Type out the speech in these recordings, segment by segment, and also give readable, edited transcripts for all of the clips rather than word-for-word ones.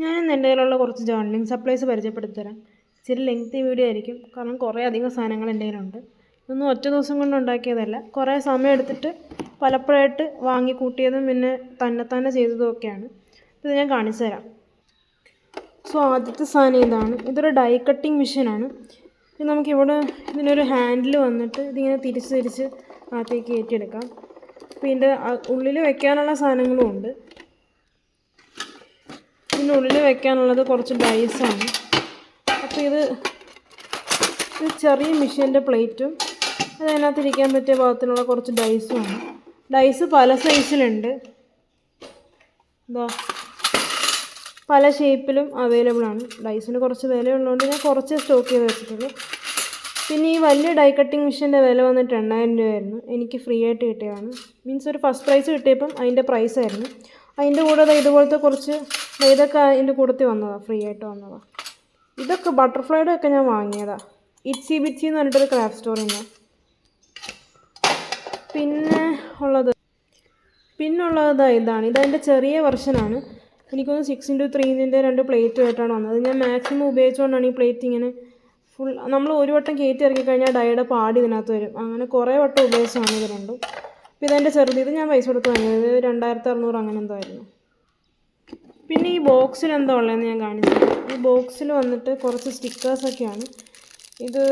ഞാൻ ഇന്ന് എൻ്റെ കയ്യിലുള്ള കുറച്ച് ജേർണലിംഗ് സപ്ലൈസ് പരിചയപ്പെടുത്തി തരാം. ഇച്ചിരി ലെങ്തി വീഡിയോ ആയിരിക്കും, കാരണം കുറേ അധികം സാധനങ്ങൾ എൻ്റെ കയ്യിലുണ്ട്. ഇതൊന്നും ഒറ്റ ദിവസം കൊണ്ട് ഉണ്ടാക്കിയതല്ല, കുറേ സമയം എടുത്തിട്ട് പലപ്പോഴായിട്ട് വാങ്ങിക്കൂട്ടിയതും പിന്നെ തന്നെ ചെയ്തതും ഒക്കെയാണ്. ഇത് ഞാൻ കാണിച്ചു തരാം. സോ ആദ്യത്തെ സാധനം ഇതാണ്. ഇതൊരു ഡൈ കട്ടിങ് മെഷീനാണ്. ഇത് നമുക്കിവിടെ ഇതിനൊരു ഹാൻഡിൽ വന്നിട്ട് ഇതിങ്ങനെ തിരിച്ച് അകത്തേക്ക് കയറ്റിയെടുക്കാം. അപ്പോൾ ഇതിൻ്റെ ഉള്ളിൽ വെക്കാനുള്ള സാധനങ്ങളും ഉണ്ട്. ഇതിനുള്ളിൽ വെക്കാനുള്ളത് കുറച്ച് ഡൈസാണ്. അപ്പോൾ ഇത് ചെറിയ മെഷീൻ്റെ പ്ലേറ്റും അതിനകത്തിരിക്കാൻ പറ്റിയ ഭാഗത്തിനുള്ള കുറച്ച് ഡൈസുമാണ്. ഡൈസ് പല സൈസിലുണ്ട്, ഇതാ പല ഷേപ്പിലും അവൈലബിൾ ആണ്. ഡൈസിന് കുറച്ച് വിലയുള്ളതുകൊണ്ട് ഞാൻ കുറച്ച് സ്റ്റോക്ക് ചെയ്ത് വെച്ചിട്ടുള്ളൂ. പിന്നെ ഈ വലിയ ഡൈ കട്ടിങ് മെഷീൻ്റെ വില വന്നിട്ട് 8000 രൂപയായിരുന്നു. എനിക്ക് ഫ്രീ ആയിട്ട് കിട്ടിയതാണ്. മീൻസ് ഒരു ഫസ്റ്റ് പ്രൈസ് കിട്ടിയപ്പം അതിൻ്റെ പ്രൈസായിരുന്നു. അതിൻ്റെ കൂടെ ഇതുപോലത്തെ കുറച്ച് ഇതൊക്കെ അതിൻ്റെ കൂട്ടത്തിൽ വന്നതാണ്, ഫ്രീ ആയിട്ട് വന്നതാണ്. ഇതൊക്കെ ബട്ടർഫ്ലൈയുടെ ഒക്കെ ഞാൻ വാങ്ങിയതാണ്. ഇറ്റ്സി ബിറ്റ്സി എന്ന് പറഞ്ഞിട്ടൊരു ക്രാഫ്റ്റ് സ്റ്റോറിൽ നിന്ന്. പിന്നെ ഉള്ളത് ഇതാണ്. ഇതതിൻ്റെ ചെറിയ വെർഷനാണ്. എനിക്കൊന്ന് 6x3 2 പ്ലേറ്റുമായിട്ടാണ് വന്നത്. ഞാൻ മാക്സിമം ഉപയോഗിച്ചുകൊണ്ടാണ് ഈ പ്ലേറ്റ് ഇങ്ങനെ ഫുൾ നമ്മൾ ഒരു വട്ടം കയറ്റി ഇറക്കി കഴിഞ്ഞാൽ ഡൈയുടെ പാടി ഇതിനകത്ത് വരും. അങ്ങനെ കുറേ വട്ടം ഉപയോഗിച്ചാണ് ഇത് രണ്ടും. അപ്പോൾ ഇതെൻ്റെ ചെറുത്, ഇത് ഞാൻ പൈസ കൊടുത്ത് വാങ്ങിയത് 2600 അങ്ങനെ എന്തോ ആയിരുന്നു. പിന്നെ ഈ ബോക്സിൽ എന്താ ഉള്ളതെന്ന് ഞാൻ കാണിച്ചത്. ഈ ബോക്സിൽ വന്നിട്ട് കുറച്ച് സ്റ്റിക്കേഴ്സൊക്കെയാണ്. ഇത്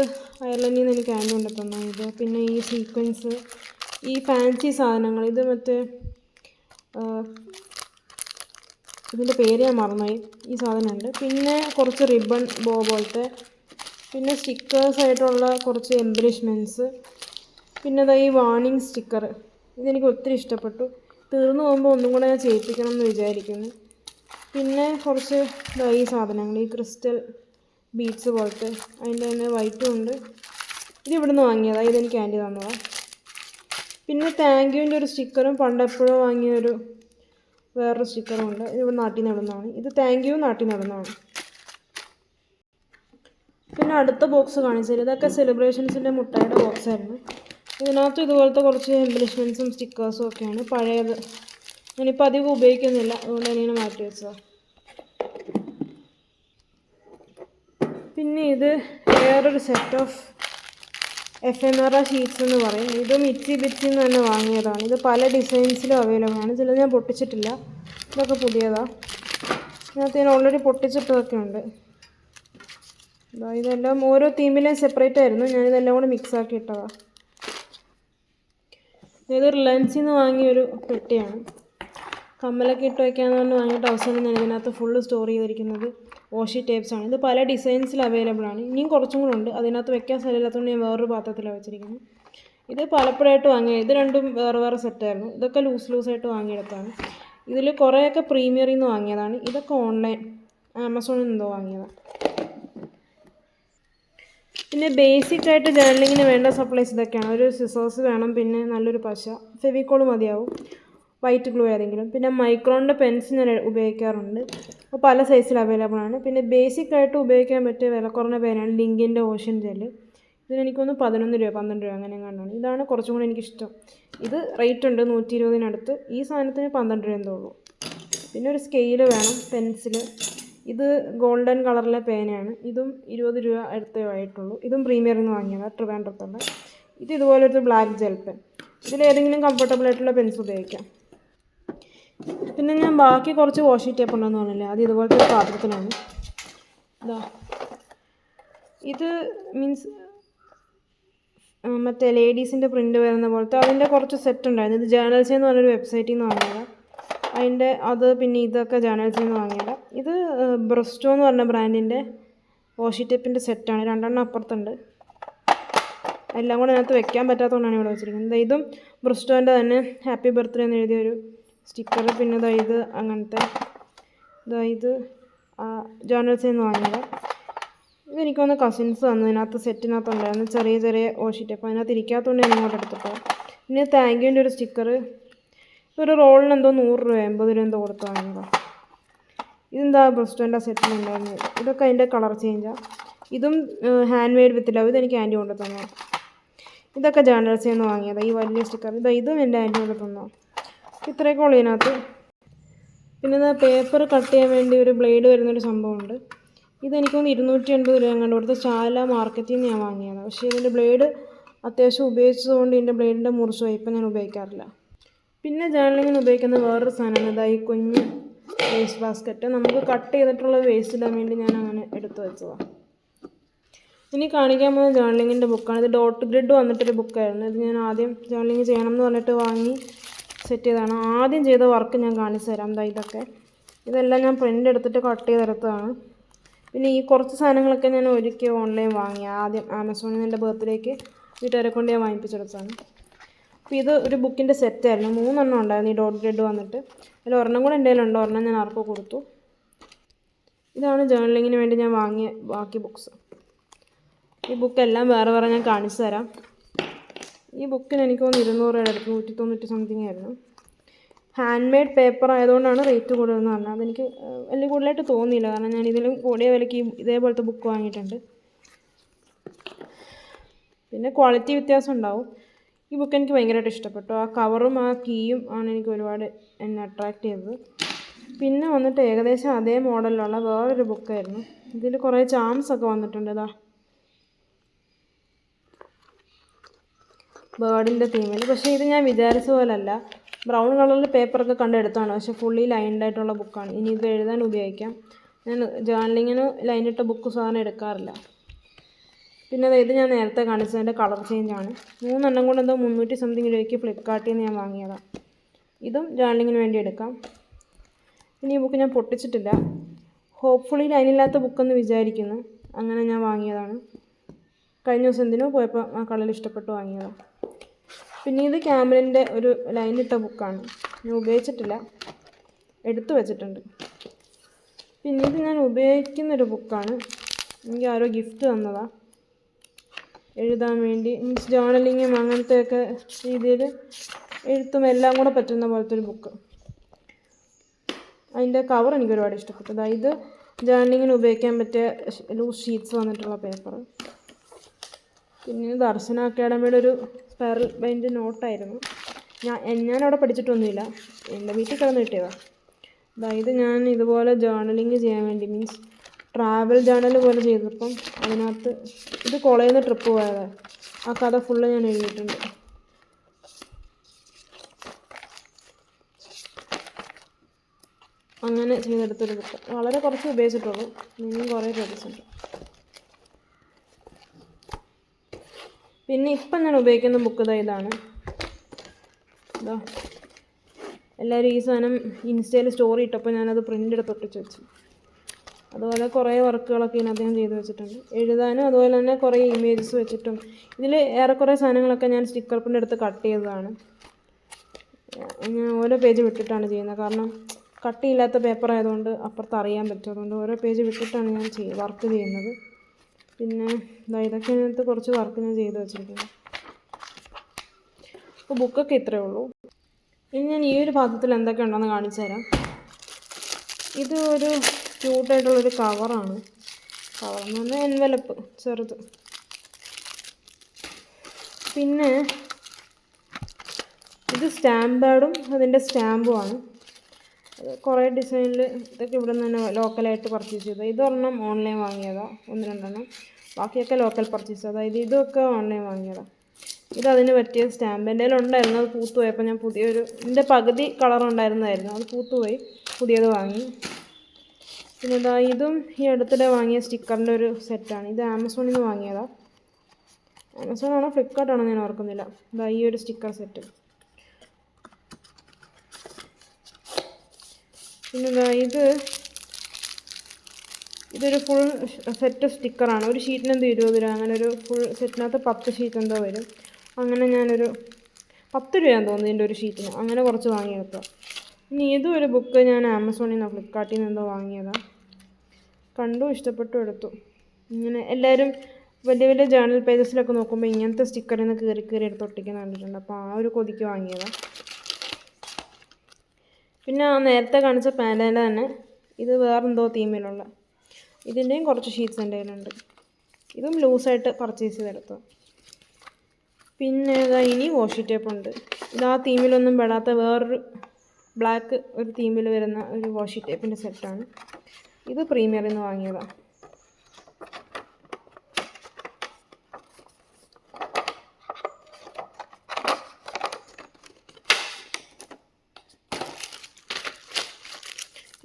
അയർലൻഡിൽ നിന്ന് എനിക്ക് ആൻഡ് കൊണ്ട് തന്നു. ഇത് പിന്നെ ഈ സീക്വൻസ്, ഈ ഫാൻസി സാധനങ്ങൾ, ഇത് മറ്റേ ഇതിൻ്റെ പേര് ഞാൻ മറന്നുപോയി, ഈ സാധനമുണ്ട്. പിന്നെ കുറച്ച് റിബൺ ബോ പോലത്തെ, പിന്നെ സ്റ്റിക്കേഴ്സായിട്ടുള്ള കുറച്ച് എംബലിഷ്മെൻറ്റ്സ്, പിന്നെ ഈ വാർണിംഗ് സ്റ്റിക്കർ. ഇതെനിക്ക് ഒത്തിരി ഇഷ്ടപ്പെട്ടു. തീർന്നു പോകുമ്പോൾ ഒന്നും കൂടെ ഞാൻ ചെയ്യിപ്പിക്കണം എന്ന് വിചാരിക്കുന്നു. പിന്നെ കുറച്ച് ഈ സാധനങ്ങൾ, ഈ ക്രിസ്റ്റൽ ബീഡ്സ് പോലത്തെ, അതിൻ്റെ തന്നെ വൈറ്റും ഉണ്ട്. ഇത് ഇവിടുന്ന് വാങ്ങിയതാണ്, ഇതെനിക്ക് ആൻറ്റി തന്നതാണ്. പിന്നെ താങ്ക് യുവിൻ്റെ ഒരു സ്റ്റിക്കറും പണ്ടെപ്പോഴും വാങ്ങിയൊരു വേറൊരു സ്റ്റിക്കറും ഉണ്ട്. ഇത് ഇവിടെ നാട്ടിൽ നിന്ന് ഇടുന്നതാണ്. ഇത് താങ്ക് യു നാട്ടിൽ നിന്ന് ഇടുന്നതാണ്. പിന്നെ അടുത്ത ബോക്സ് കാണിച്ചു തരും. ഇതൊക്കെ സെലിബ്രേഷൻസിൻ്റെ മുട്ടായുടെ ബോക്സായിരുന്നു. ഇതിനകത്ത് ഇതുപോലത്തെ കുറച്ച് എംബലിഷ്മെൻറ്റ്സും സ്റ്റിക്കേഴ്സും ഒക്കെയാണ്. പഴയത് ഞാനിപ്പോൾ അധികം ഉപയോഗിക്കുന്നില്ല, അതുകൊണ്ട് തന്നെയാണ് മാറ്റി വെച്ചതാണ്. പിന്നെ ഇത് വേറൊരു സെറ്റ് ഓഫ് എഫെമറ ഷീറ്റ്സ് എന്ന് പറയും. ഇതും ഇറ്റ്സി ബിറ്റ്സി എന്ന് തന്നെ വാങ്ങിയതാണ്. ഇത് പല ഡിസൈൻസിലും അവൈലബിൾ ആണ്. ചിലത് ഞാൻ പൊട്ടിച്ചിട്ടില്ല, ഇതൊക്കെ പുതിയതാണ്. ഇതിനകത്ത് ഞാൻ ഓൾറെഡി പൊട്ടിച്ചിട്ടതൊക്കെ ഉണ്ട്. ഇതെല്ലാം ഓരോ തീമിലേയും സെപ്പറേറ്റ് ആയിരുന്നു, ഞാനിതെല്ലാം കൂടെ മിക്സാക്കി ഇട്ടതാണ്. ഇത് റിലയൻസിൽ നിന്ന് വാങ്ങിയൊരു പെട്ടിയാണ്. കമ്മലൊക്കെ ഇട്ട് വയ്ക്കാമെന്ന് പറഞ്ഞ് വാങ്ങിയിട്ട് അവസാനം ഞാൻ ഇതിനകത്ത് ഫുള്ള് സ്റ്റോർ ചെയ്തിരിക്കുന്നത് വാഷി ടേപ്സാണ്. ഇത് പല ഡിസൈൻസിൽ അവൈലബിൾ ആണ്. ഇനിയും കുറച്ചും കൂടെ ഉണ്ട്. അതിനകത്ത് വെക്കാൻ സ്ഥലമില്ലാത്തതുകൊണ്ട് ഞാൻ വേറൊരു പാത്രത്തിലാണ് വെച്ചിരിക്കുന്നത്. ഇത് പലപ്പോഴായിട്ട് വാങ്ങിയത്. ഇത് രണ്ടും വേറെ സെറ്റായിരുന്നു. ഇതൊക്കെ ലൂസായിട്ട് വാങ്ങിയെടുത്താണ്. ഇതിൽ കുറേയൊക്കെ പ്രീമിയറിൽ നിന്ന് വാങ്ങിയതാണ്. ഇതൊക്കെ ഓൺലൈൻ ആമസോണിൽ നിന്നോ വാങ്ങിയതാണ്. പിന്നെ ബേസിക്കായിട്ട് ജേർണലിങ്ങിന് വേണ്ട സപ്ലൈസ് ഇതൊക്കെയാണ്. ഒരു സിസേഴ്സ് വേണം, പിന്നെ നല്ലൊരു പശ, ഫെവിക്കോൾ മതിയാവും, വൈറ്റ് ഗ്ലൂ ഏതെങ്കിലും. പിന്നെ മൈക്രോണിൻ്റെ പെൻസ് ഞാൻ ഉപയോഗിക്കാറുണ്ട്. അപ്പോൾ പല സൈസിൽ അവൈലബിൾ ആണ്. പിന്നെ ബേസിക്കായിട്ട് ഉപയോഗിക്കാൻ പറ്റിയ വില കുറഞ്ഞ പേനാണ് ലിങ്കിൻ്റെ ഓഷ്യൻ ജെല്ല്. ഇതിനെനിക്കൊന്ന് 11 രൂപ 12 രൂപ അങ്ങനെ കണ്ടാണ്. ഇതാണ് കുറച്ചും കൂടി എനിക്കിഷ്ടം. ഇത് റേറ്റ് ഉണ്ട് 120-നടുത്ത്. ഈ സാധനത്തിന് 12 രൂപ എന്തോ ഉള്ളൂ. പിന്നെ ഒരു സ്കെയിൽ വേണം, പെൻസിൽ. ഇത് ഗോൾഡൻ കളറിലെ പേനയാണ്. ഇതും 20 രൂപ അടുത്തേ ആയിട്ടുള്ളൂ. ഇതും പ്രീമിയറിൽ നിന്ന് വാങ്ങിയതാണ്, ട്രിവാൻഡ്രത്തുള്ള. ഇത് ഇതുപോലൊരു ബ്ലാക്ക് ജെൽ പെൻ. ഇതിലേതെങ്കിലും കംഫർട്ടബിൾ ആയിട്ടുള്ള പെൻസ് ഉപയോഗിക്കാം. പിന്നെ ഞാൻ ബാക്കി കുറച്ച് വാഷി ടേപ്പ് ഉണ്ടെന്ന് പറഞ്ഞില്ലേ, അത് ഇതുപോലത്തെ ഒരു പാത്രത്തിലാണ്. ഇത് മീൻസ് മറ്റേ ലേഡീസിൻ്റെ പ്രിൻ്റ് വരുന്ന പോലത്തെ അതിൻ്റെ കുറച്ച് സെറ്റ് ഉണ്ടായിരുന്നു. ഇത് ജേർണൽസിൽ എന്ന് പറഞ്ഞൊരു വെബ്സൈറ്റിൽ നിന്ന് വാങ്ങിയതാണ്. അതിൻ്റെ പിന്നെ ഇതൊക്കെ ജേർണൽസിൽ നിന്ന് വാങ്ങിയതാണ്. ഇത് ബ്രസ്റ്റോ എന്ന് പറഞ്ഞ ബ്രാൻഡിൻ്റെ വാഷി ടേപ്പിൻ്റെ സെറ്റാണ്. 2 എണ്ണം അപ്പുറത്തുണ്ട്. എല്ലാം കൂടെ അതിനകത്ത് വെക്കാൻ പറ്റാത്തതുകൊണ്ടാണ് ഇവിടെ വെച്ചിരിക്കുന്നത്. ഇതും ബ്രസ്റ്റോൻ്റെ തന്നെ ഹാപ്പി ബർത്ത്ഡേ എന്ന് എഴുതിയൊരു സ്റ്റിക്കർ. പിന്നെ ഇത് അങ്ങനത്തെ ഇത് ജേർണൽസിൽ നിന്ന് വാങ്ങിയത്. ഇതെനിക്കൊന്ന് കസിൻസ് തന്നു. ഇതിനകത്ത് സെറ്റിനകത്തുണ്ടായിരുന്നു ചെറിയ വാഷി ടേപ്പ്. അതിനകത്ത് ഇരിക്കാത്തതുകൊണ്ട് ഞാൻ ഇങ്ങോട്ട് എടുത്തിട്ട്. പിന്നെ താങ്ക് യുവിൻ്റെ ഒരു സ്റ്റിക്കർ. ഒരു റോളിന് എന്തോ 100 രൂപ 80 രൂപ എന്തോ കൊടുത്ത് വാങ്ങിയതാണ്. ഇതെന്താ ബ്രസ്റ്റോൻ്റെ സെറ്റിലുണ്ടായിരുന്നത്. ഇതൊക്കെ അതിൻ്റെ കളർ ചേഞ്ചാണ്. ഇതും ഹാൻഡ് മെയ്ഡ് വിത്ത് ലവ്. ഇതെനിക്ക് ആൻറ്റി കൊണ്ട് തന്നു. ഇതൊക്കെ ജേർണൽസിൽ നിന്ന് വാങ്ങിയതാണ്. ഈ വലിയ സ്റ്റിക്കർ ഇതും എൻ്റെ ആൻറ്റി കൊണ്ട് തന്നു. ഇത്രയൊക്കെ ഉള്ളൂ ഇതിനകത്ത്. പിന്നെ ഇതാ പേപ്പർ കട്ട് ചെയ്യാൻ വേണ്ടി ഒരു ബ്ലേഡ് വരുന്നൊരു സംഭവമുണ്ട്. ഇതെനിക്കൊന്ന് 280 രൂപ കണ്ടു കൊടുത്ത് ചാല മാർക്കറ്റിൽ നിന്ന് ഞാൻ വാങ്ങിയതാണ്. പക്ഷേ ഇതിൻ്റെ ബ്ലേഡ് അത്യാവശ്യം ഉപയോഗിച്ചതുകൊണ്ട് ഇതിൻ്റെ ബ്ലേഡിൻ്റെ മുറിച്ച് പോയി. ഇപ്പം ഞാൻ ഉപയോഗിക്കാറില്ല. പിന്നെ ജേർണലിങ്ങിന് ഉപയോഗിക്കുന്ന വേറൊരു സാധനമാണ് ഇതാ ഈ കുഞ്ഞ് വേസ്റ്റ് ബാസ്ക്കറ്റ്. നമുക്ക് കട്ട് ചെയ്തിട്ടുള്ള വേസ്റ്റ് ഇടാൻ വേണ്ടി ഞാൻ അങ്ങനെ എടുത്തു വെച്ചതാണ്. ഇനി കാണിക്കാൻ പോകുന്ന ജേർണലിങ്ങിൻ്റെ ബുക്കാണ്. ഇത് ഡോട്ട് ഗ്രിഡ് വന്നിട്ടൊരു ബുക്കായിരുന്നു. ഇത് ഞാൻ ആദ്യം ജേർണലിങ് ചെയ്യണം എന്ന് പറഞ്ഞിട്ട് വാങ്ങി സെറ്റ് ചെയ്തതാണ്. ആദ്യം ചെയ്ത വർക്ക് ഞാൻ കാണിച്ചു തരാം. എന്താ ഇതൊക്കെ, ഇതെല്ലാം ഞാൻ പ്രിൻ്റ് എടുത്തിട്ട് കട്ട് ചെയ്തെടുത്തതാണ്. പിന്നെ ഈ കുറച്ച് സാധനങ്ങളൊക്കെ ഞാൻ ഒരിക്കൽ ഓൺലൈൻ വാങ്ങി. ആദ്യം ആമസോണിൽ നിന്ന് എൻ്റെ ബർത്ത്ഡേക്ക് വീട്ടുകാരെ കൊണ്ട് ഞാൻ വാങ്ങിപ്പിച്ചെടുത്തതാണ്. അപ്പോൾ ഇത് ഒരു ബുക്കിൻ്റെ സെറ്റായിരുന്നു. 3 എണ്ണം ഉണ്ടായിരുന്നു ഈ ഡോട്ട് ഗ്രിഡ് വന്നിട്ട്. അതിൽ ഒരെണ്ണം കൂടെ എൻ്റെ കയ്യിലുണ്ട്. ഒരെണ്ണം ഞാൻ ആർക്കോ കൊടുത്തു. ഇതാണ് ജേർണലിങ്ങിന് വേണ്ടി ഞാൻ വാങ്ങിയ ബാക്കി ബുക്ക്സ്. ഈ ബുക്കെല്ലാം വേറെ വേറെ ഞാൻ കാണിച്ചു തരാം. ഈ ബുക്കിന് എനിക്ക് തോന്നുന്നു 200 രൂപയുടെ അടുത്ത് 190 സംതിങ് ആയിരുന്നു. ഹാൻഡ് മെയ്ഡ് പേപ്പർ ആയതുകൊണ്ടാണ് റേറ്റ് കൂടുതലെന്ന് പറഞ്ഞത്. അതെനിക്ക് വലിയ കൂടുതലായിട്ട് തോന്നിയില്ല, കാരണം ഞാൻ ഇതിലും കൂടിയ വിലയ്ക്ക് ഇതേപോലത്തെ ബുക്ക് വാങ്ങിയിട്ടുണ്ട്. പിന്നെ ക്വാളിറ്റി വ്യത്യാസം ഉണ്ടാവും. ഈ ബുക്ക് എനിക്ക് ഭയങ്കരമായിട്ട് ഇഷ്ടപ്പെട്ടു. ആ കവറും ആ കീയും ആണ് എനിക്ക് ഒരുപാട് എന്നെ അട്രാക്റ്റ് ചെയ്തത്. പിന്നെ വന്നിട്ട് ഏകദേശം അതേ മോഡലിലുള്ള വേറൊരു ബുക്കായിരുന്നു. ഇതിൽ കുറേ ചാംസ് ഒക്കെ വന്നിട്ടുണ്ട്. ഇതാ ബേർഡിൻ്റെ തീമിൽ. പക്ഷേ ഇത് ഞാൻ വിചാരിച്ച പോലല്ല. ബ്രൗൺ കളറിൽ പേപ്പറൊക്കെ കണ്ടെടുത്താണ്, പക്ഷേ ഫുള്ളി ലൈൻഡ് ആയിട്ടുള്ള ബുക്കാണ്. ഇനി ഇത് എഴുതാൻ ഉപയോഗിക്കാം. ഞാൻ ജേർണലിങ്ങിന് ലൈനിട്ട ബുക്ക് സാധനം എടുക്കാറില്ല. പിന്നെ ഇത് ഞാൻ നേരത്തെ കാണിച്ചതിൻ്റെ കളർ ചേഞ്ചാണ്. 3 എണ്ണം കൊണ്ട് എന്തോ 300 സംതിങ് രൂപയ്ക്ക് ഫ്ലിപ്കാർട്ടിൽ നിന്ന് ഞാൻ വാങ്ങിയതാണ്. ഇതും ജേർണലിങ്ങിന് വേണ്ടി എടുക്കാം. പിന്നെ ഈ ബുക്ക് ഞാൻ പൊട്ടിച്ചിട്ടില്ല. ഹോപ്പ്ഫുള്ളി ലൈനില്ലാത്ത ബുക്കെന്ന് വിചാരിക്കുന്നു. അങ്ങനെ ഞാൻ വാങ്ങിയതാണ്. കഴിഞ്ഞ ദിവസം എന്തിനോ പോയപ്പോൾ ആ കളർ ഇഷ്ടപ്പെട്ട് വാങ്ങിയതാണ്. പിന്നെ ഇത് ക്യാമലിൻ്റെ ഒരു ലൈനിട്ട ബുക്കാണ്. ഞാൻ ഉപയോഗിച്ചിട്ടില്ല, എടുത്തു വെച്ചിട്ടുണ്ട്. പിന്നെ ഇത് ഞാൻ ഉപയോഗിക്കുന്നൊരു ബുക്കാണ്. എനിക്ക് ആരോ ഗിഫ്റ്റ് തന്നതാണ് എഴുതാൻ വേണ്ടി. മീൻസ് ജേർണലിങ്ങും അങ്ങനത്തെയൊക്കെ രീതിയിൽ എഴുത്തും എല്ലാം കൂടെ പറ്റുന്ന പോലത്തെ ഒരു ബുക്ക്. അതിൻ്റെ കവർ എനിക്ക് ഒരുപാട് ഇഷ്ടപ്പെട്ടു. അതായത് ഇത് ജേർണലിങ്ങിന് ഉപയോഗിക്കാൻ പറ്റിയ ലൂസ് ഷീറ്റ്സ് വന്നിട്ടുള്ള പേപ്പർ. പിന്നെ ദർശന അക്കാഡമിയുടെ ഒരു സ്പൈറൽ ബൈൻഡ് നോട്ടായിരുന്നു. ഞാനവിടെ പഠിച്ചിട്ടൊന്നുമില്ല, എൻ്റെ വീട്ടിൽ കിടന്ന് കിട്ടിയതാണ്. അതായത് ഞാൻ ഇതുപോലെ ജേർണലിങ് ചെയ്യാൻ വേണ്ടി, മീൻസ് ട്രാവൽ ജേർണൽ പോലെ ചെയ്തപ്പം അതിനകത്ത് ഇത് കോളേജിൽ നിന്ന് ട്രിപ്പ് പോയതാണ്. ആ കഥ ഫുള്ള് ഞാൻ എഴുതിയിട്ടുണ്ട്. അങ്ങനെ ചെയ്തെടുത്തൊരു ബുക്ക്. വളരെ കുറച്ച് ഉപയോഗിച്ചിട്ടുള്ളൂ, ഇനിയും കുറേ പേജസുണ്ട്. പിന്നെ ഇപ്പം ഞാൻ ഉപയോഗിക്കുന്ന ബുക്ക് ഇതാണ്. എല്ലാവരും ഈ സാധനം ഇൻസ്റ്റയിൽ സ്റ്റോറി ഇട്ടപ്പോൾ ഞാനത് പ്രിൻ്റ് എടുത്ത് ഒട്ടിച്ച് വെച്ചു. അതുപോലെ കുറേ വർക്കുകളൊക്കെ ഇതിനകത്ത് ഞാൻ ചെയ്ത് വെച്ചിട്ടുണ്ട്. എഴുതാനും അതുപോലെ തന്നെ കുറേ ഇമേജസ് വെച്ചിട്ടും. ഇതിൽ ഏറെക്കുറെ സാധനങ്ങളൊക്കെ ഞാൻ സ്റ്റിക്കർ പ്രിൻ്റ് എടുത്ത് കട്ട് ചെയ്തതാണ്. ഞാൻ ഓരോ പേജ് വിട്ടിട്ടാണ് ചെയ്യുന്നത്, കാരണം കട്ടിയില്ലാത്ത പേപ്പർ ആയതുകൊണ്ട് അപ്പുറത്ത് അറിയാൻ പറ്റും. അതുകൊണ്ട് ഓരോ പേജ് വിട്ടിട്ടാണ് ഞാൻ വർക്ക് ചെയ്യുന്നത്. പിന്നെ ഇതൊക്കെ അതിനകത്ത് കുറച്ച് വർക്ക് ഞാൻ ചെയ്ത് വെച്ചിരിക്കുന്നു. അപ്പോൾ ബുക്കൊക്കെ ഇത്രയേ ഉള്ളൂ. ഇനി ഞാൻ ഈ ഒരു പാത്രത്തിൽ എന്തൊക്കെ ഉണ്ടെന്ന് കാണിച്ചു തരാം. ഇത് ഒരു ക്യൂട്ടായിട്ടുള്ളൊരു കവറാണ്. കവറെന്ന് പറഞ്ഞാൽ എൻവലപ്പ് ചെറുത്. പിന്നെ ഇത് സ്റ്റാമ്പ് പാഡും അതിൻ്റെ സ്റ്റാമ്പുമാണ്. കുറേ ഡിസൈനിൽ ഇതൊക്കെ ഇവിടെ നിന്ന് തന്നെ ലോക്കലായിട്ട് പർച്ചേസ് ചെയ്തത്. ഇതൊരെണ്ണം ഓൺലൈൻ വാങ്ങിയതാണ്, 1-2 എണ്ണം. ബാക്കിയൊക്കെ ലോക്കൽ പർച്ചേസ്. അതായത് ഇതൊക്കെ ഓൺലൈൻ വാങ്ങിയതാണ്. ഇതതിന് പറ്റിയ സ്റ്റാമ്പ് എൻ്റെ കയ്യിലുണ്ടായിരുന്നു. അത് പൂത്തുപോയപ്പോൾ ഞാൻ പുതിയൊരു, ഇതിൻ്റെ പകുതി കളർ ഉണ്ടായിരുന്നതായിരുന്നു, അത് പൂത്തുപോയി, പുതിയത് വാങ്ങി. പിന്നെ ഇതും ഈ അടുത്തിടെ വാങ്ങിയ സ്റ്റിക്കറിൻ്റെ ഒരു സെറ്റാണ്. ഇത് ആമസോണിൽ നിന്ന് വാങ്ങിയതാണ്. ആമസോണാണോ ഫ്ലിപ്കാർട്ടാണോ ഞാൻ ഓർക്കുന്നില്ല. ഈ ഒരു സ്റ്റിക്കർ സെറ്റ്. പിന്നെ ഇതൊരു ഫുൾ സെറ്റ് സ്റ്റിക്കറാണ്. ഒരു ഷീറ്റിന് എന്തോ 20 രൂപ, അങ്ങനെ ഒരു ഫുൾ സെറ്റിനകത്ത് 10 ഷീറ്റ് എന്തോ വരും. അങ്ങനെ ഞാനൊരു 10 രൂപയാന്ന് തോന്നുന്നു ഇതിൻ്റെ ഒരു ഷീറ്റിന്. അങ്ങനെ കുറച്ച് വാങ്ങിയെടുക്കുക. ഇനി ഇതും ഒരു ബുക്ക് ഞാൻ ആമസോണിൽ നിന്നോ ഫ്ലിപ്കാർട്ടിൽ നിന്ന് എന്തോ വാങ്ങിയതാണ്. കണ്ടു, ഇഷ്ടപ്പെട്ടു, എടുത്തു. ഇങ്ങനെ എല്ലാവരും വലിയ വലിയ ജേർണൽ പേജസിലൊക്കെ നോക്കുമ്പോൾ ഇങ്ങനത്തെ സ്റ്റിക്കറിൽ നിന്ന് കയറി എടുത്ത് ഒട്ടിക്കുന്ന കണ്ടിട്ടുണ്ട്. അപ്പോൾ ആ ഒരു കൊതിക്ക് വാങ്ങിയതാണ്. പിന്നെ ആ നേരത്തെ കാണിച്ച പാൻറ്റേൻ്റെ തന്നെ ഇത് വേറെന്തോ തീമിലുള്ള, ഇതിൻ്റെയും കുറച്ച് ഷീറ്റ്സ് എൻ്റെ കയ്യിലുണ്ട്. ഇതും ലൂസായിട്ട് പർച്ചേസ് ചെയ്തെടുത്തു. പിന്നെ ഇനി വാഷി ടേപ്പ് ഉണ്ട്. ഇത് ആ തീമിലൊന്നും പെടാത്ത വേറൊരു ബ്ലാക്ക് ഒരു തീമിൽ വരുന്ന ഒരു വാഷി ടേപ്പിൻ്റെ സെറ്റാണ്. ഇത് പ്രീമിയറിൽ നിന്ന് വാങ്ങിയതാണ്.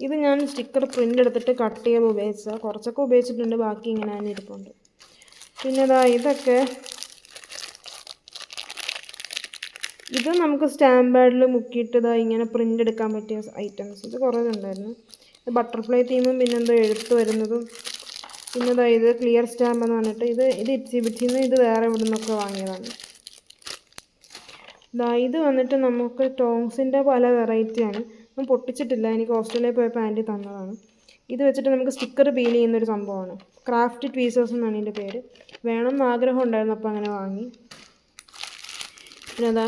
ഇത് ഞാൻ സ്റ്റിക്കർ പ്രിൻ്റ് എടുത്തിട്ട് കട്ട് ചെയ്ത് ഉപയോഗിച്ചതാണ്. കുറച്ചൊക്കെ ഉപയോഗിച്ചിട്ടുണ്ട്, ബാക്കി ഇങ്ങനെ തന്നെ ഇരിപ്പുണ്ട്. പിന്നെ ഇതൊക്കെ ഇത് നമുക്ക് സ്റ്റാമ്പ് പാഡിൽ മുക്കിയിട്ട് ഇങ്ങനെ പ്രിൻ്റ് എടുക്കാൻ പറ്റിയ ഐറ്റംസ്. ഇത് കുറേ ഉണ്ടായിരുന്നു. ഇത് ബട്ടർഫ്ലൈ തീമും പിന്നെന്തോ എഴുത്ത് വരുന്നതും. പിന്നെ ഇത് ക്ലിയർ സ്റ്റാമ്പ് എന്ന് പറഞ്ഞിട്ട് ഇത് എക്സിബിറ്റിൽ നിന്ന് ഇത് വേറെ ഇവിടെ നിന്നൊക്കെ വാങ്ങിയതാണ്. ഇത് വന്നിട്ട് നമുക്ക് ടോങ്സിൻ്റെ പല വെറൈറ്റിയാണ്. ഞാൻ പൊട്ടിച്ചിട്ടില്ല, എനിക്ക് ഓസ്ട്രേലിയയിൽ പോയപ്പോൾ ആൻറ്റി തന്നതാണ്. ഇത് വെച്ചിട്ട് നമുക്ക് സ്റ്റിക്കർ പീൽ ചെയ്യുന്നൊരു സംഭവമാണ്. ക്രാഫ്റ്റ് ട്വീസേഴ്സ് എന്നാണ് ഇതിൻ്റെ പേര്. വേണമെന്ന് ആഗ്രഹം ഉണ്ടായിരുന്നു, അപ്പോൾ അങ്ങനെ വാങ്ങി. പിന്നെ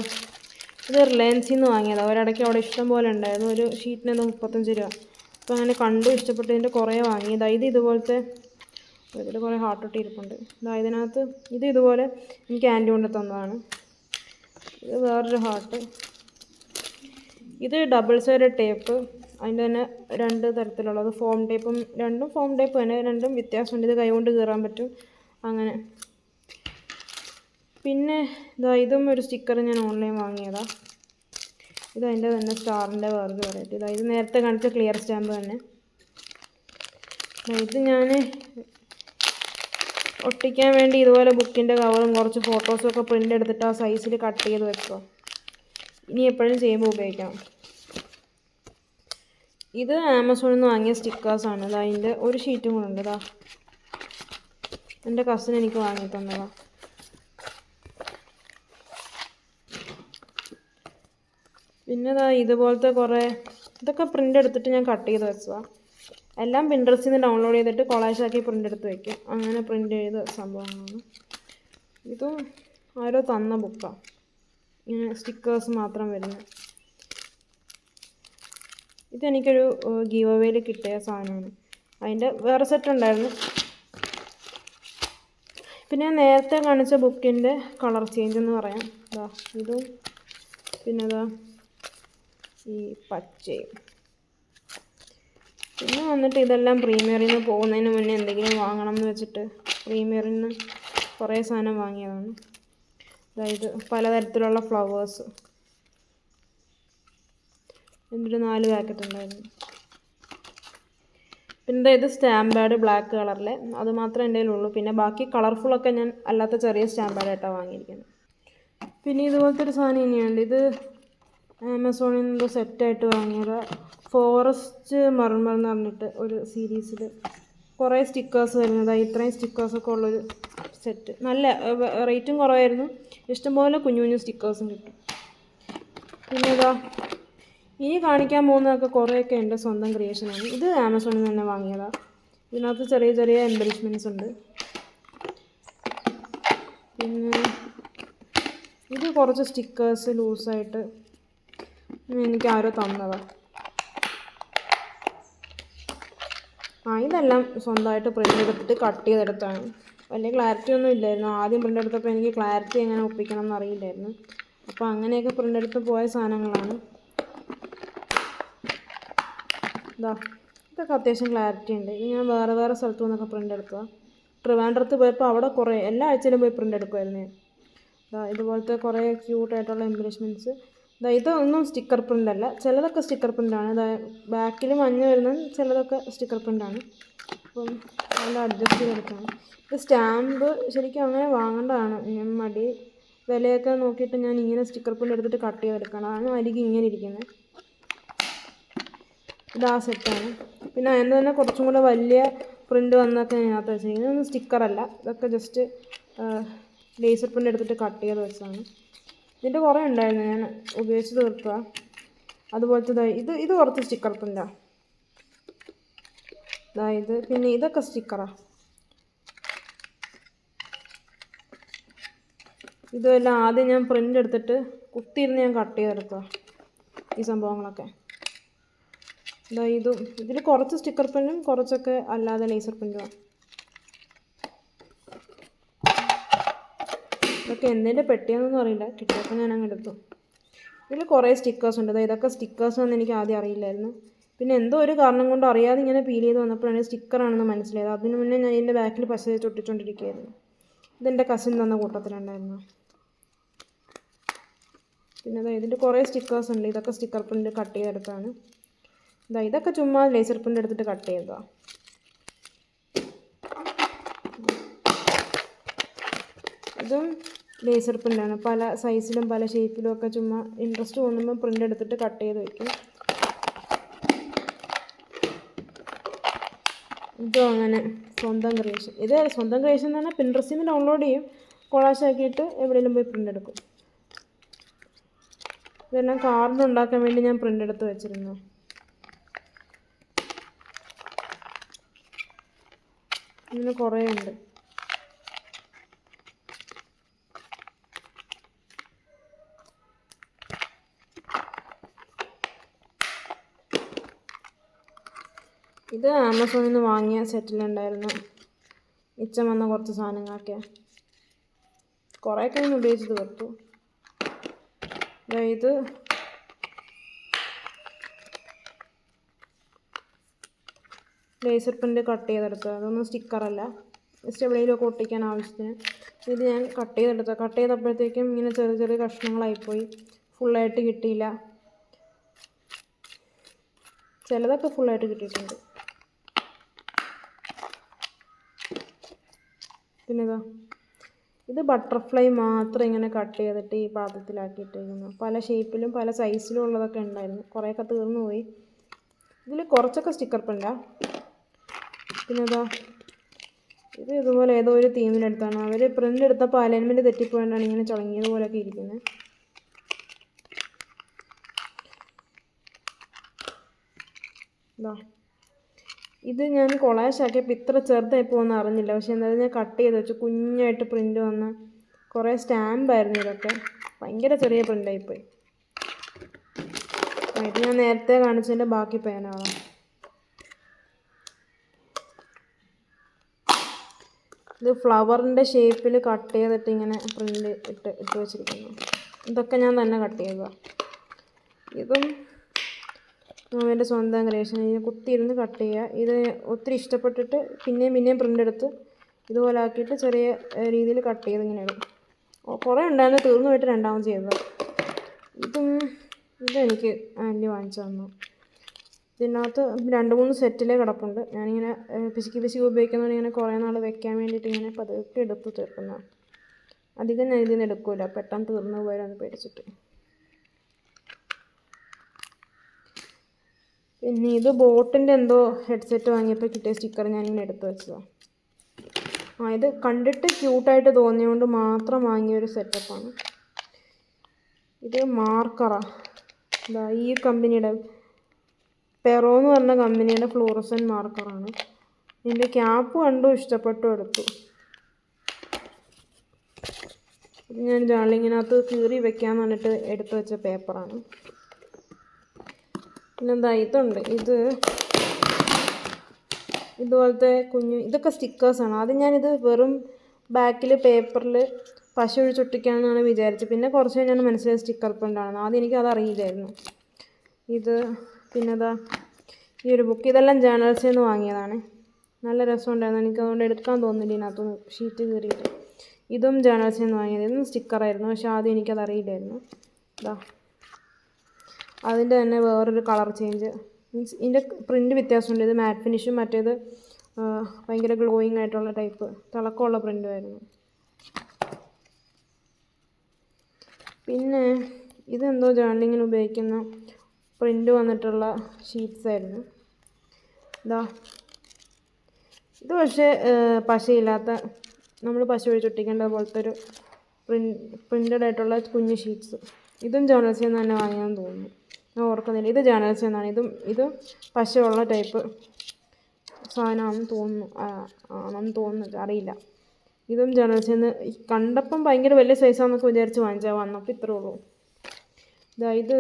ഇത് റിലയൻസിൽ നിന്ന് വാങ്ങിയതാണ്. ഒരിടയ്ക്ക് അവിടെ ഇഷ്ടം പോലെ ഉണ്ടായിരുന്നു. ഒരു ഷീറ്റിന് 35 രൂപ. അപ്പോൾ അങ്ങനെ കണ്ടു ഇഷ്ടപ്പെട്ടതിൻ്റെ കുറേ വാങ്ങി. ഇത് ഇതുപോലത്തെ ഇതിൽ കുറേ ഹാർട്ട് ഒട്ടി ഇരിപ്പുണ്ട്. ഇതിനകത്ത് ഇതുപോലെ എനിക്ക് ആൻറ്റി കൊണ്ട് തന്നതാണ്. ഇത് വേറൊരു ഹാർട്ട്. ഇത് ഡബിൾ സൈഡ് ടേപ്പ്. അതിൻ്റെ തന്നെ 2 തരത്തിലുള്ളത്. ഫോം ടേപ്പും രണ്ടും ഫോം ടേപ്പ് തന്നെ, രണ്ടും വ്യത്യാസമുണ്ട്. ഇത് കൈകൊണ്ട് കീറാൻ പറ്റും അങ്ങനെ. പിന്നെ ഇതും ഒരു സ്റ്റിക്കർ ഞാൻ ഓൺലൈൻ വാങ്ങിയതാണ്. അതിൻ്റെ തന്നെ സ്റ്റാറിൻ്റെ വേറൊരു വെറൈറ്റി. ഇത് നേരത്തെ കാണിച്ച ക്ലിയർ സ്റ്റാമ്പ് തന്നെ. ഇത് ഞാൻ ഒട്ടിക്കാൻ വേണ്ടി ഇതുപോലെ ബുക്കിൻ്റെ കവറും കുറച്ച് ഫോട്ടോസൊക്കെ പ്രിൻ്റ് എടുത്തിട്ട് ആ സൈസിൽ കട്ട് ചെയ്ത് വെച്ചോ. ഇനി എപ്പോഴും ചെയ്യുമ്പോൾ ഉപയോഗിക്കാം. ഇത് ആമസോണിൽ നിന്ന് വാങ്ങിയ സ്റ്റിക്കേഴ്സാണ്. അതിൻ്റെ ഒരു ഷീറ്റും കൂടെ ഉണ്ട്. എൻ്റെ കസിൻ എനിക്ക് വാങ്ങി തന്നതാണ്. പിന്നെ ഇതുപോലത്തെ കുറേ ഇതൊക്കെ പ്രിൻ്റ് എടുത്തിട്ട് ഞാൻ കട്ട് ചെയ്ത് വെച്ചതാണ്. എല്ലാം പിൻട്രസ്റ്റിൽ നിന്ന് ഡൗൺലോഡ് ചെയ്തിട്ട് കൊളാഷാക്കി പ്രിൻ്റ് എടുത്ത് വയ്ക്കും. അങ്ങനെ പ്രിൻ്റ് ചെയ്ത സംഭവങ്ങളാണ്. ഇതും ആരോ തന്ന ബുക്കാണ്. ഇങ്ങനെ സ്റ്റിക്കേഴ്സ് മാത്രം വരുന്നത്. ഇതെനിക്കൊരു ഗീവ് അവേയിൽ കിട്ടിയ സാധനമാണ്. അതിൻ്റെ വേറെ സെറ്റ് ഉണ്ടായിരുന്നു. പിന്നെ നേരത്തെ കാണിച്ച ബുക്കിൻ്റെ കളർ ചേഞ്ച് എന്ന് പറയാം. ഇതും പിന്നെ ഈ പച്ചയും. പിന്നെ വന്നിട്ട് ഇതെല്ലാം പ്രീമിയറിൽ നിന്ന് പോകുന്നതിന് മുന്നേ എന്തെങ്കിലും വാങ്ങണം എന്ന് വെച്ചിട്ട് പ്രീമിയറിൽ നിന്ന് കുറേ സാധനം വാങ്ങിയതാണ്. അതായത് പലതരത്തിലുള്ള ഫ്ലവേഴ്സ്. എന്നിട്ട് 4 പാക്കറ്റ് ഉണ്ടായിരുന്നു. പിന്നെ ഇത് സ്റ്റാമ്പ് പാഡ് ബ്ലാക്ക് കളറിലെ, അത് മാത്രമേ എൻ്റെ കയ്യിലുള്ളൂ. പിന്നെ ബാക്കി കളർഫുള്ളൊക്കെ ഞാൻ അല്ലാത്ത ചെറിയ സ്റ്റാമ്പ് പാഡായിട്ടാണ് വാങ്ങിയിരിക്കുന്നത്. പിന്നെ ഇതുപോലത്തെ ഒരു സാധനം ഇനിയുണ്ട്. ഇത് ആമസോണിൽ നിന്ന് സെറ്റായിട്ട് വാങ്ങിയത്. ഫോറസ്റ്റ് മർമർ എന്ന് പറഞ്ഞിട്ട് ഒരു സീരീസിൽ കുറേ സ്റ്റിക്കേഴ്സ് വരുന്നതായി. ഇത്രയും സ്റ്റിക്കേഴ്സൊക്കെ ഉള്ളൊരു സെറ്റ്. നല്ല റേറ്റും കുറവായിരുന്നു. ഇഷ്ടംപോലെ കുഞ്ഞു കുഞ്ഞു സ്റ്റിക്കേഴ്സും കിട്ടും. പിന്നെ ഇനി കാണിക്കാൻ പോകുന്നതൊക്കെ കുറേയൊക്കെ എൻ്റെ സ്വന്തം ക്രിയേഷനാണ്. ഇത് ആമസോണിൽ നിന്ന് തന്നെ വാങ്ങിയതാണ്. ഇതിനകത്ത് ചെറിയ ചെറിയ എംബലിഷ്മെൻറ്റ്സ് ഉണ്ട്. പിന്നെ ഇത് കുറച്ച് സ്റ്റിക്കേഴ്സ് ലൂസായിട്ട് എനിക്ക് ആരോ തന്നതാണ്. ഇതെല്ലാം സ്വന്തമായിട്ട് പ്രിൻ്റ് എടുത്തിട്ട് കട്ട് ചെയ്തെടുത്താണ്. വലിയ ക്ലാരിറ്റി ഒന്നും ഇല്ലായിരുന്നു. ആദ്യം പ്രിൻ്റ് എടുത്തപ്പോൾ എനിക്ക് ക്ലാരിറ്റി എങ്ങനെ ഒപ്പിക്കണം എന്നറിയില്ലായിരുന്നു. അപ്പോൾ അങ്ങനെയൊക്കെ പ്രിൻ്റ് എടുത്ത് പോയ സാധനങ്ങളാണ്. ഇതൊക്കെ അത്യാവശ്യം ക്ലാരിറ്റി ഉണ്ട്. ഇത് ഞാൻ വേറെ വേറെ സ്ഥലത്തു നിന്നൊക്കെ പ്രിൻ്റ് എടുത്തതാണ്. ട്രിവാൻഡ്രത്ത് പോയപ്പോൾ അവിടെ കുറേ എല്ലാ ആഴ്ചയിലും പോയി പ്രിൻ്റ് എടുക്കുമായിരുന്നു ഞാൻ. ഇതുപോലത്തെ കുറേ ക്യൂട്ടായിട്ടുള്ള എംബലിഷ്മെൻറ്റ്സ്. ഇതൊന്നും സ്റ്റിക്കർ പ്രിൻ്റ് അല്ല. ചിലതൊക്കെ സ്റ്റിക്കർ പ്രിൻ്റാണ്. ബാക്കിൽ മഞ്ഞ വരുന്നത് ചിലതൊക്കെ സ്റ്റിക്കർ പ്രിൻ്റാണ്. അപ്പം നല്ല അഡ്ജസ്റ്റ് ചെയ്തെടുക്കണം. ഇത് സ്റ്റാമ്പ് ശരിക്കും അങ്ങനെ വാങ്ങേണ്ടതാണ്. ഞാൻ വിലയൊക്കെ നോക്കിയിട്ട് ഞാൻ ഇങ്ങനെ സ്റ്റിക്കർ പ്രിൻ്റ് എടുത്തിട്ട് കട്ട് ചെയ്തെടുക്കണം. അതാണ് അരികെ ഇങ്ങനെ ഇരിക്കുന്നത്. ഇത് ആ സെറ്റാണ്. പിന്നെ അതിൻ്റെ തന്നെ കുറച്ചും കൂടെ വലിയ പ്രിൻ്റ് വന്നൊക്കെ ഇതിനകത്ത് വെച്ചാൽ ഇതൊന്നും സ്റ്റിക്കറല്ല. ഇതൊക്കെ ജസ്റ്റ് ലേസർ പ്രിൻ്റ് എടുത്തിട്ട് കട്ട് ചെയ്ത് വെച്ചതാണ്. ഇതിൻ്റെ കുറേ ഉണ്ടായിരുന്നു, ഞാൻ ഉപയോഗിച്ച് തീർക്കുക. അതുപോലത്തെ ഇത് കുറച്ച് സ്റ്റിക്കർ പ്രിൻ്റാണ്. ഇത് പിന്നെ ഇതൊക്കെ സ്റ്റിക്കറാണ്. ഇതെല്ലാം ആദ്യം ഞാൻ പ്രിൻ്റ് എടുത്തിട്ട് കുത്തിയിരുന്ന് ഞാൻ കട്ട് ചെയ്തെടുക്കുക ഈ സംഭവങ്ങളൊക്കെ. ഇതിൽ കുറച്ച് സ്റ്റിക്കർ പ്രിൻ്റും കുറച്ചൊക്കെ അല്ലാതെ ലേസർ പ്രിൻ്റുമാണ്. ഇതൊക്കെ എന്തിൻ്റെ പെട്ടിയാണെന്നൊന്നും അറിയില്ല. കിട്ടിയപ്പോൾ ഞാൻ അങ്ങ് എടുത്തു. ഇതിൽ കുറേ സ്റ്റിക്കേഴ്സ് ഉണ്ട്. ഇതൊക്കെ സ്റ്റിക്കേഴ്സ് എന്ന് എനിക്ക് ആദ്യം അറിയില്ലായിരുന്നു. പിന്നെ എന്തോ ഒരു കാരണം കൊണ്ട് അറിയാതെ ഇങ്ങനെ പീൽ ചെയ്ത് വന്നപ്പോഴാണ് സ്റ്റിക്കറാണെന്ന് മനസ്സിലായത്. അതിന് മുന്നേ ഞാൻ ഇതിൻ്റെ ബാക്കിൽ പശ ചൊട്ടിച്ചുകൊണ്ടിരിക്കുകയായിരുന്നു. ഇതെൻ്റെ കസിൻ തന്ന കൂട്ടത്തിലുണ്ടായിരുന്നു. പിന്നെ ഇതിൻ്റെ കുറേ സ്റ്റിക്കേഴ്സ് ഉണ്ട്. ഇതൊക്കെ സ്റ്റിക്കർ പ്രിൻ്റ് കട്ട് ചെയ്തെടുത്താണ്. ഇതൊക്കെ ചുമ്മാ ലേസർ പ്രിൻ്റ് എടുത്തിട്ട് കട്ട് ചെയ്തതാണ്. ഇതും ലേസർ പ്രിൻ്റാണ്. പല സൈസിലും പല ഷേപ്പിലും ഒക്കെ ചുമ്മാ ഇൻട്രസ്റ്റ് തോന്നുമ്പോൾ പ്രിൻ്റ് എടുത്തിട്ട് കട്ട് ചെയ്ത് വയ്ക്കും. ഇതും അങ്ങനെ സ്വന്തം ക്രിയേഷൻ. ഇത് സ്വന്തം ക്രിയേഷൻ എന്ന് പറഞ്ഞാൽ പിൻട്രസ്റ്റിൽ നിന്ന് ഡൗൺലോഡ് ചെയ്യും, കൊളാഷ് ആക്കിയിട്ട് എവിടെയെങ്കിലും പോയി പ്രിൻ്റ് എടുക്കും. ഇതെല്ലാം കാർഡ് ഉണ്ടാക്കാൻ വേണ്ടി ഞാൻ പ്രിൻ്റ് എടുത്ത് വെച്ചിരുന്നു. ഇങ്ങനെ കുറേ ഉണ്ട്. ഇത് ആമസോണിൽ നിന്ന് വാങ്ങിയ സെറ്റിലുണ്ടായിരുന്നു. മിച്ചം വന്ന കുറച്ച് സാധനങ്ങളൊക്കെ കുറേയൊക്കെ ഞാൻ ഉപയോഗിച്ച് തീർത്തു. ഇത് ലേസർ പ്രിൻ്റ് കട്ട് ചെയ്തെടുത്തത്. അതൊന്നും സ്റ്റിക്കറല്ല, ജസ്റ്റ് എവിടെയെങ്കിലുമൊക്കെ ഒട്ടിക്കാൻ ആവശ്യത്തിന്. ഇത് ഞാൻ കട്ട് ചെയ്തെടുത്തത്. കട്ട് ചെയ്തപ്പോഴത്തേക്കും ഇങ്ങനെ ചെറിയ ചെറിയ കഷ്ണങ്ങളായിപ്പോയി, ഫുള്ളായിട്ട് കിട്ടിയില്ല. ചിലതൊക്കെ ഫുള്ളായിട്ട് കിട്ടിയിട്ടുണ്ട്. പിന്നെ ഇത് ബട്ടർഫ്ലൈ മാത്രം ഇങ്ങനെ കട്ട് ചെയ്തിട്ട് ഈ പാത്രത്തിലാക്കിയിട്ടിരിക്കുന്നു. പല ഷേപ്പിലും പല സൈസിലും ഉള്ളതൊക്കെ ഉണ്ടായിരുന്നു. കുറേയൊക്കെ തീർന്നു പോയി. ഇതിൽ കുറച്ചൊക്കെ സ്റ്റിക്കർ പ്രിൻ്റാണ്. പിന്നെ ഇത് ഇതുപോലെ ഏതോ ഒരു തീമിലെടുത്താണ്. അവർ പ്രിൻ്റ് എടുത്തപ്പോൾ അലൈൻമെൻറ്റ് തെറ്റിപ്പോയിട്ടാണ് ഇങ്ങനെ ചുളങ്ങിയതുപോലെയൊക്കെ ഇരിക്കുന്നത്. ഇത് ഞാൻ കൊളാഷ് ആക്കിയപ്പോൾ ഇത്ര ചെറുതായി പോകുമെന്ന് അറിഞ്ഞില്ല. പക്ഷെ എന്തായാലും ഞാൻ കട്ട് ചെയ്ത് വെച്ചു. കുഞ്ഞായിട്ട് പ്രിൻ്റ് വന്ന കുറേ സ്റ്റാമ്പായിരുന്നു ഇതൊക്കെ. ഭയങ്കര ചെറിയ പ്രിൻ്റായിപ്പോയി. ഇത് ഞാൻ നേരത്തെ കാണിച്ചതിൻ്റെ ബാക്കി പേനകളാണ്. ഇത് ഫ്ലവറിൻ്റെ ഷേപ്പിൽ കട്ട് ചെയ്തിട്ട് ഇങ്ങനെ പ്രിൻ്റ് ഇട്ട് വെച്ചിരിക്കുന്നു. ഇതൊക്കെ ഞാൻ തന്നെ കട്ട് ചെയ്തതാണ്. ഇതും എൻ്റെ സ്വന്തം ക്രിയേഷൻ. ഇതിനെ കുത്തിയിരുന്ന് കട്ട് ചെയ്യുക. ഇത് ഒത്തിരി ഇഷ്ടപ്പെട്ടിട്ട് പിന്നെയും പ്രിൻ്റ് എടുത്ത് ഇതുപോലെ ആക്കിയിട്ട് ചെറിയ രീതിയിൽ കട്ട് ചെയ്ത് ഇങ്ങനെ ഇടും. കുറേ ഉണ്ടായിരുന്നു, തീർന്നു പോയിട്ട് രണ്ടാമത് ചെയ്തത്. ഇതെനിക്ക് ആൻറ്റി വാങ്ങിച്ചു തന്നു. ഇതിനകത്ത് 2-3 സെറ്റിലേ കിടപ്പുണ്ട്. ഞാനിങ്ങനെ പിശുക്കി ഉപയോഗിക്കുന്നതുകൊണ്ട് ഇങ്ങനെ കുറേ നാൾ വെക്കാൻ വേണ്ടിയിട്ട് ഇങ്ങനെ പതുക്കെ എടുത്ത് തീർക്കുന്നതാണ്. അധികം ഞാൻ ഇതിൽ നിന്ന് എടുക്കില്ല, പെട്ടെന്ന് തീർന്നു പോയാലെന്ന് പേടിച്ചിട്ട്. പിന്നെ ഇത് ബോട്ടിൻ്റെ എന്തോ ഹെഡ്സെറ്റ് വാങ്ങിയപ്പോൾ കിട്ടിയ സ്റ്റിക്കർ ഞാനിങ്ങനെ എടുത്ത് വെച്ചതാണ്. ഇത് കണ്ടിട്ട് ക്യൂട്ടായിട്ട് തോന്നിയതുകൊണ്ട് മാത്രം വാങ്ങിയൊരു സെറ്റപ്പാണ്. ഇത് മാർക്കറാണ്. ഈ കമ്പനിയുടെ പെറോ എന്ന് പറഞ്ഞ കമ്പനിയുടെ ഫ്ലൂറസെൻ്റ് മാർക്കറാണ്. ഇതിൻ്റെ ക്യാപ്പ് കണ്ടു, ഇഷ്ടപ്പെട്ടു, എടുത്തു. ഇത് ഞാൻ ജാളിങ്ങിനകത്ത് കീറി വെക്കാമെന്ന് പറഞ്ഞിട്ട് എടുത്ത് വെച്ച പേപ്പറാണ്. പിന്നെ ഇതുണ്ട്. ഇതുപോലത്തെ ഇതൊക്കെ സ്റ്റിക്കേഴ്സാണ്. ആദ്യം ഞാനിത് വെറും ബാക്കിൽ പേപ്പറിൽ പശ ഒഴിച്ചൊട്ടിക്കാമെന്നാണ് വിചാരിച്ചത്. പിന്നെ കുറച്ച് കഴിഞ്ഞാണ് മനസ്സിലായത് സ്റ്റിക്കർ പ്രിൻ്റാണെന്ന്. ആദ്യം എനിക്കത് അറിയില്ലായിരുന്നു. പിന്നെ ഈ ഒരു ബുക്ക്, ഇതെല്ലാം ജേണൽസിൽ നിന്ന് വാങ്ങിയതാണ്. നല്ല രസമുണ്ടായിരുന്നു. എനിക്കതുകൊണ്ട് എടുക്കാൻ തോന്നുന്നില്ല ഇതിനകത്തുനിന്ന് ഷീറ്റ് കീറിയിട്ട്. ഇതും ജേണൽസിൽ നിന്ന് വാങ്ങിയത്. ഇതും സ്റ്റിക്കറായിരുന്നു, പക്ഷേ ആദ്യം എനിക്കത് അറിയില്ലായിരുന്നു. അതിൻ്റെ തന്നെ വേറൊരു കളർ ചേഞ്ച്, മീൻസ് ഇതിൻ്റെ പ്രിൻ്റ് വ്യത്യാസമുണ്ട്. ഇത് മാറ്റ് ഫിനിഷും മറ്റേത് ഭയങ്കര ഗ്ലോയിങ് ആയിട്ടുള്ള ടൈപ്പ് തിളക്കമുള്ള പ്രിൻ്റുമായിരുന്നു. പിന്നെ ഇതെന്തോ ജേർണലിങ്ങിന് ഉപയോഗിക്കുന്ന പ്രിൻ്റ് വന്നിട്ടുള്ള ഷീറ്റ്സ് ആയിരുന്നു. ഇത് പക്ഷേ പശയില്ലാത്ത, നമ്മൾ പശ ഒഴിച്ചൊട്ടിക്കേണ്ട പോലത്തെ ഒരു പ്രിൻ്റഡ് ആയിട്ടുള്ള കുഞ്ഞ് ഷീറ്റ്സ്. ഇതും ജേർണൽസിൽ നിന്ന് തന്നെ വാങ്ങിയാന്ന് തോന്നുന്നു, ഞാൻ ഓർക്കുന്നില്ല. ഇത് ജേർണൽസിൽ നിന്നാണ്. ഇതും പശയുള്ള ടൈപ്പ് സാധനമാണെന്ന് തോന്നുന്നു, അറിയില്ല. ഇതും ജേർണൽസിൽ നിന്ന് കണ്ടപ്പം ഭയങ്കര വലിയ സൈസാണെന്നൊക്കെ വിചാരിച്ച് വാങ്ങിച്ചാൽ വന്നപ്പോൾ ഇത്രേ ഉള്ളൂ. ഇത്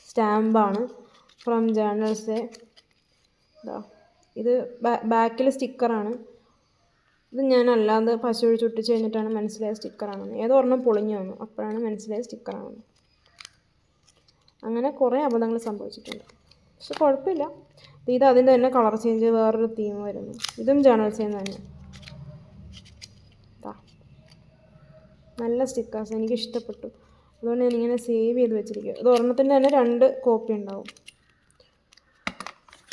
സ്റ്റാമ്പാണ് ഫ്രം ജേർണൽസ്. ഇത് ബാക്കിൽ സ്റ്റിക്കറാണ്. ഇത് ഞാൻ അല്ലാതെ പശ ഒഴിച്ചൊട്ടിച്ച് കഴിഞ്ഞിട്ടാണ് മനസ്സിലായ സ്റ്റിക്കറാണെന്ന്. ഏതോ ഒരെണ്ണം പൊളിഞ്ഞു വന്നു, അപ്പോഴാണ് മനസ്സിലായ സ്റ്റിക്കറാണെന്ന്. അങ്ങനെ കുറേ അബദ്ധങ്ങൾ സംഭവിച്ചിട്ടുണ്ട്. പക്ഷെ കുഴപ്പമില്ല. ഇത് അതിൻ്റെ തന്നെ കളർ ചേഞ്ച് വേറൊരു തീം വരുന്നു. ഇതും ജേണൽസിൽ നിന്ന് തന്നെ. നല്ല സ്റ്റിക്കേഴ്സ് എനിക്ക് ഇഷ്ടപ്പെട്ടു. അതുകൊണ്ട് ഞാനിങ്ങനെ സേവ് ചെയ്ത് വെച്ചിരിക്കുക. ഇത് ഒരെണ്ണത്തിൻ്റെ തന്നെ 2 കോപ്പി ഉണ്ടാവും.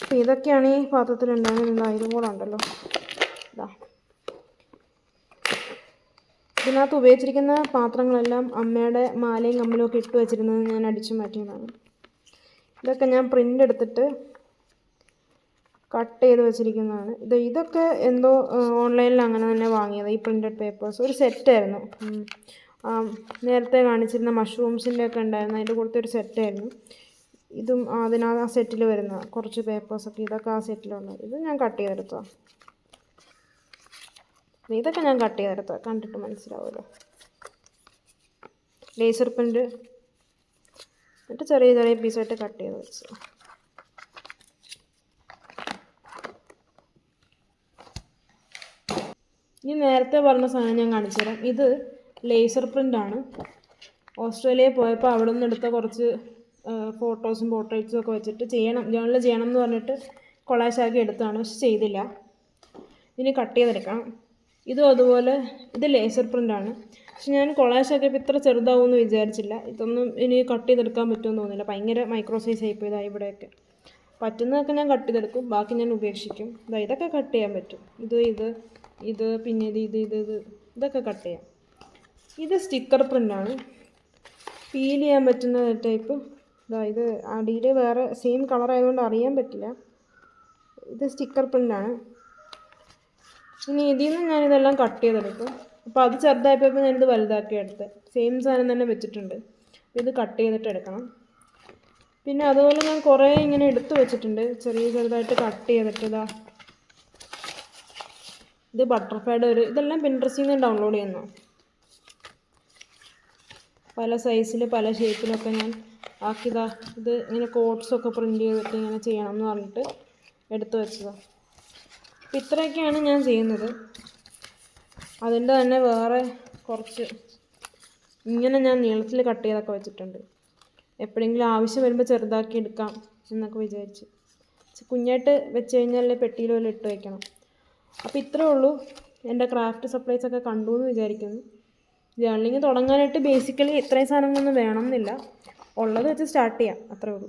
അപ്പോൾ ഇതൊക്കെയാണ് ഈ പാത്രത്തിലുണ്ടാകുന്നത്. ഇതും കൂടെ ഉണ്ടല്ലോ. ഇതിനകത്ത് ഉപയോഗിച്ചിരിക്കുന്ന പാത്രങ്ങളെല്ലാം അമ്മയുടെ മാലയും കമ്മലും ഒക്കെ ഇട്ട് വെച്ചിരുന്നത് ഞാൻ അടിച്ചു മാറ്റിയതാണ്. ഇതൊക്കെ ഞാൻ പ്രിൻ്റ് എടുത്തിട്ട് കട്ട് ചെയ്ത് വെച്ചിരിക്കുന്നതാണ്. ഇതൊക്കെ എന്തോ ഓൺലൈനിൽ അങ്ങനെ തന്നെ വാങ്ങിയത്. ഈ പ്രിൻ്റഡ് പേപ്പേഴ്സ് ഒരു സെറ്റായിരുന്നു. നേരത്തെ കാണിച്ചിരുന്ന മഷ്റൂംസിൻ്റെ ഒക്കെ ഉണ്ടായിരുന്നു, അതിൻ്റെ കൂടത്തെ ഒരു സെറ്റായിരുന്നു. ഇതും ആ സെറ്റിൽ വരുന്ന കുറച്ച് പേപ്പേഴ്സൊക്കെ ഇതൊക്കെ ആ സെറ്റിലുള്ളത്. ഇത് ഞാൻ കട്ട് ചെയ്തെടുത്തതാണ്. ഇതൊക്കെ ഞാൻ കട്ട് ചെയ്തെടുത്തതാണ്, കണ്ടിട്ട് മനസ്സിലാവുമല്ലോ. ലേസർ പ്രിൻ്റ് എന്നിട്ട് ചെറിയ ചെറിയ പീസായിട്ട് കട്ട് ചെയ്ത് വെച്ചു. ഇനി നേരത്തെ പറഞ്ഞ സാധനം ഞാൻ കാണിച്ചു തരാം. ഇത് ലേസർ പ്രിൻ്റാണ്. ഓസ്ട്രേലിയയിൽ പോയപ്പോൾ അവിടെ നിന്ന് എടുത്ത കുറച്ച് ഫോട്ടോസും പോർട്രേറ്റ്സും ഒക്കെ വെച്ചിട്ട് ജേണൽ ചെയ്യണം എന്ന് പറഞ്ഞിട്ട് കൊളാഷാക്കി എടുത്തതാണ്. പക്ഷെ ചെയ്തില്ല. ഇനി കട്ട് ചെയ്തെടുക്കണം. ഇതും അതുപോലെ ഇത് ലേസർ പ്രിൻ്റാണ്. പക്ഷെ ഞാൻ കൊളാഷാക്കിയപ്പോൾ ഇത്ര ചെറുതാവുമെന്ന് വിചാരിച്ചില്ല. ഇതൊന്നും ഇനി കട്ട് ചെയ്തെടുക്കാൻ പറ്റുമെന്ന് തോന്നില്ല. ഭയങ്കര മൈക്രോ സൈസ് ആയിപ്പോയതാണ്. ഇവിടെയൊക്കെ പറ്റുന്നതൊക്കെ ഞാൻ കട്ട് ചെയ്തെടുക്കും, ബാക്കി ഞാൻ ഉപേക്ഷിക്കും. ഇതൊക്കെ കട്ട് ചെയ്യാൻ പറ്റും. ഇത് പിന്നെ ഇതൊക്കെ കട്ട് ചെയ്യാം. ഇത് സ്റ്റിക്കർ പ്രിൻ്റാണ്. ഫീൽ ചെയ്യാൻ പറ്റുന്ന ടൈപ്പ്. ഇത് അടിയിൽ വേറെ സെയിം കളർ ആയതുകൊണ്ട് അറിയാൻ പറ്റില്ല. ഇത് സ്റ്റിക്കർ പ്രിൻ്റാണ്. ഇനി ഇതിൽ നിന്ന് ഞാനിതെല്ലാം കട്ട് ചെയ്തെടുക്കും. അപ്പോൾ അത് ചെറുതായപ്പോൾ ഞാനിത് വലുതാക്കി എടുത്ത് സെയിം സാധനം തന്നെ വെച്ചിട്ടുണ്ട്. ഇത് കട്ട് ചെയ്തിട്ട് എടുക്കണം. പിന്നെ അതുപോലെ ഞാൻ കുറേ ഇങ്ങനെ എടുത്ത് വെച്ചിട്ടുണ്ട്, ചെറുതായിട്ട് കട്ട് ചെയ്തിട്ട്. ഇത് ബട്ടർഫ്ലൈയുടെ ഇതെല്ലാം പിൻട്രസ്റ്റിൽ നിന്ന് ഡൗൺലോഡ് ചെയ്യുന്നു. പല സൈസിൽ പല ഷേപ്പിലൊക്കെ ഞാൻ ഇത് ഇങ്ങനെ കോട്ട്സൊക്കെ പ്രിൻ്റ് ചെയ്തിട്ട് ഇങ്ങനെ ചെയ്യണം എന്ന് പറഞ്ഞിട്ട് എടുത്ത് വെച്ചതാണ്. അപ്പോൾ ഇത്രയൊക്കെയാണ് ഞാൻ ചെയ്യുന്നത്. അതിൻ്റെ തന്നെ വേറെ കുറച്ച് ഇങ്ങനെ ഞാൻ നീളത്തിൽ കട്ട് ചെയ്തൊക്കെ വെച്ചിട്ടുണ്ട്. എപ്പോഴെങ്കിലും ആവശ്യം വരുമ്പോൾ ചെറുതാക്കി എടുക്കാം എന്നൊക്കെ വിചാരിച്ച്. കുഞ്ഞായിട്ട് വെച്ച് കഴിഞ്ഞാൽ പെട്ടിയിൽ വല്ല ഇട്ട് വയ്ക്കണം. അപ്പോൾ ഇത്രയേ ഉള്ളൂ. എൻ്റെ ക്രാഫ്റ്റ് സപ്ലൈസൊക്കെ കണ്ടു എന്ന് വിചാരിക്കുന്നു. ജേർണലിങ് തുടങ്ങാനായിട്ട് ബേസിക്കലി ഇത്രയും സാധനങ്ങളൊന്നും വേണമെന്നില്ല. ഉള്ളത് വെച്ച് സ്റ്റാർട്ട് ചെയ്യാം, അത്രയേ ഉള്ളൂ.